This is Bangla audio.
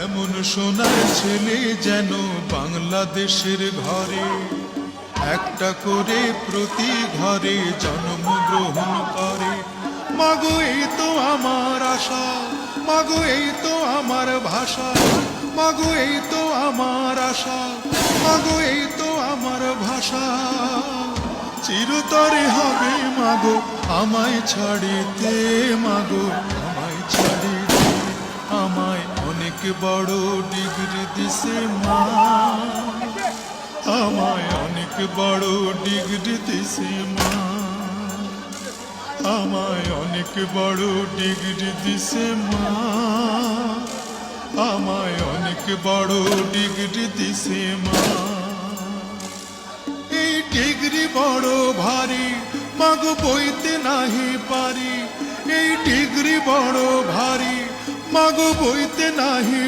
এমন সোনার ছেলে যেন বাংলাদেশের ঘরে একটা করে প্রতি ঘরে জন্মগ্রহণ করে। মাগো এই তো আমার আশা, মাগো এই তো আমার ভাষা, মাগো এই তো আমার আশা, মাগো এই তো আমার ভাষা। চিরতরে হবে মাগো আমায় ছাড়িতে, মাগো আমায় ছাড়িতে। আমায় অনেক বড় ডিগ্রি দিছে মা, আমায় অনেক বড় ডিগ্রি দিছে মা, আমায় অনেক বড় ডিগ্রি দিছে মা, আমায় অনেক বড় ডিগ্রি দিছে মা। এই ডিগ্রি বড় ভারী, মাগো বইতে নাহি পারি। এই ডিগ্রি বড় ভারী, মাগো বইতে নাহি